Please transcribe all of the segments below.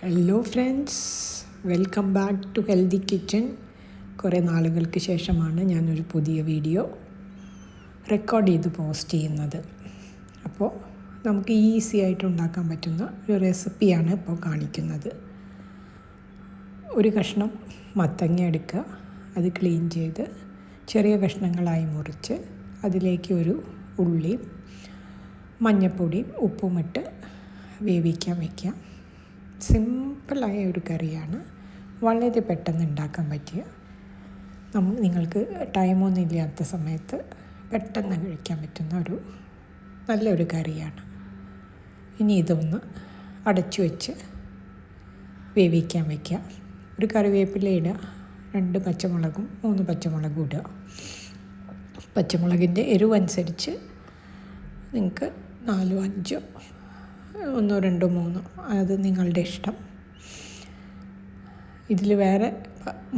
Hello friends, welcome back to healthy kitchen. കുറേ നാളുകൾക്ക് ശേഷമാണ് ഞാനൊരു പുതിയ വീഡിയോ റെക്കോർഡ് ചെയ്ത് പോസ്റ്റ് ചെയ്യുന്നത്. അപ്പോൾ നമുക്ക് ഈസി ആയിട്ട് ഉണ്ടാക്കാൻ പറ്റുന്ന ഒരു റെസിപ്പിയാണ് ഇപ്പോൾ കാണിക്കുന്നത്. ഒരു കഷ്ണം മത്തങ്ങ എടുക്കുക, അത് ക്ലീൻ ചെയ്ത് ചെറിയ കഷ്ണങ്ങളായി മുറിച്ച് അതിലേക്ക് ഒരു ഉള്ളിയും മഞ്ഞൾപ്പൊടിയും ഉപ്പുമിട്ട് വേവിക്കാൻ വയ്ക്കാം. സിമ്പിളായ ഒരു കറിയാണ്, വളരെ പെട്ടെന്ന് ഉണ്ടാക്കാൻ പറ്റിയ, നിങ്ങൾക്ക് ടൈമൊന്നും ഇല്ലാത്ത സമയത്ത് പെട്ടെന്ന് കഴിക്കാൻ പറ്റുന്ന ഒരു നല്ലൊരു കറിയാണ്. ഇനി ഇതൊന്ന് അടച്ചു വെച്ച് വേവിക്കാൻ വയ്ക്കാം. ഒരു കറിവേപ്പില ഇടുക, 2 പച്ചമുളകും 3 പച്ചമുളകും ഇടുക. പച്ചമുളകിൻ്റെ എരിവ് അനുസരിച്ച് നിങ്ങൾക്ക് 4 5 1 2 3 അത് നിങ്ങളുടെ ഇഷ്ടം. ഇതിൽ വേറെ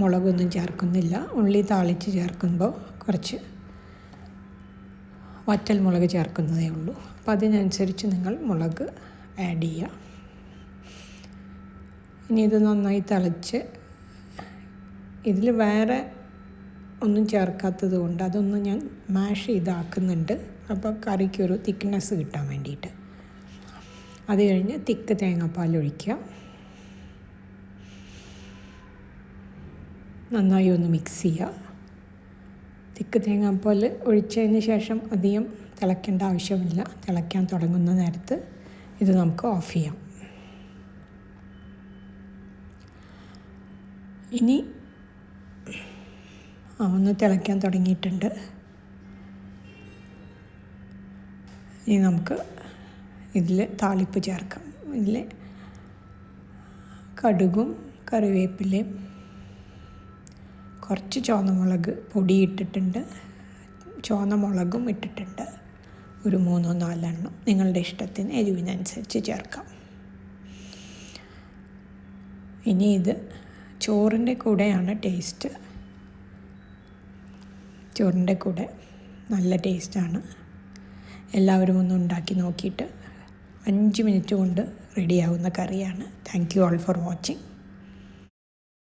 മുളകൊന്നും ചേർക്കുന്നില്ല. ഉള്ളി താളിച്ച് ചേർക്കുമ്പോൾ കുറച്ച് വറ്റൽ മുളക് ചേർക്കുന്നതേ ഉള്ളൂ. അപ്പോൾ അതിനനുസരിച്ച് നിങ്ങൾ മുളക് ആഡ് ചെയ്യുക. ഇനി ഇത് നന്നായി തിളച്ച്, ഇതിൽ വേറെ ഒന്നും ചേർക്കാത്തത് കൊണ്ട് അതൊന്ന് ഞാൻ മാഷ് ചെയ്താക്കുന്നുണ്ട്. അപ്പോൾ കറിക്കൊരു തിക്നെസ് കിട്ടാൻ വേണ്ടിയിട്ട്. അത് കഴിഞ്ഞ് തിക്ക് തേങ്ങാപ്പാൽ ഒഴിക്കുക. നന്നായി ഒന്ന് മിക്സ് ചെയ്യുക. തിക്ക് തേങ്ങാപ്പാൽ ഒഴിച്ചതിന് ശേഷം അധികം തിളയ്ക്കേണ്ട ആവശ്യമില്ല. തിളയ്ക്കാൻ തുടങ്ങുന്ന നേരത്ത് ഇത് നമുക്ക് ഓഫ് ചെയ്യാം. ഇനി ഒന്ന് തിളയ്ക്കാൻ തുടങ്ങിയിട്ടുണ്ട്. ഇനി നമുക്ക് ഇതിൽ താളിപ്പ് ചേർക്കാം. ഇതിൽ കടുകും കറിവേപ്പിലയും കുറച്ച് ചുവന്നമുളക് പൊടി ഇട്ടിട്ടുണ്ട്, ചുവന്ന മുളകും ഇട്ടിട്ടുണ്ട്. ഒരു 3 4 എണ്ണം നിങ്ങളുടെ ഇഷ്ടത്തിന് എരിവിനനുസരിച്ച് ചേർക്കാം. ഇനി ഇത് ചോറിൻ്റെ കൂടെയാണ് ടേസ്റ്റ്. ചോറിൻ്റെ കൂടെ നല്ല ടേസ്റ്റാണ്. എല്ലാവരും ഒന്ന് ഉണ്ടാക്കി നോക്കിയിട്ട് 5 മിനിറ്റ് കൊണ്ട് റെഡിയാവുന്ന കറിയാണ്. Thank you all for watching.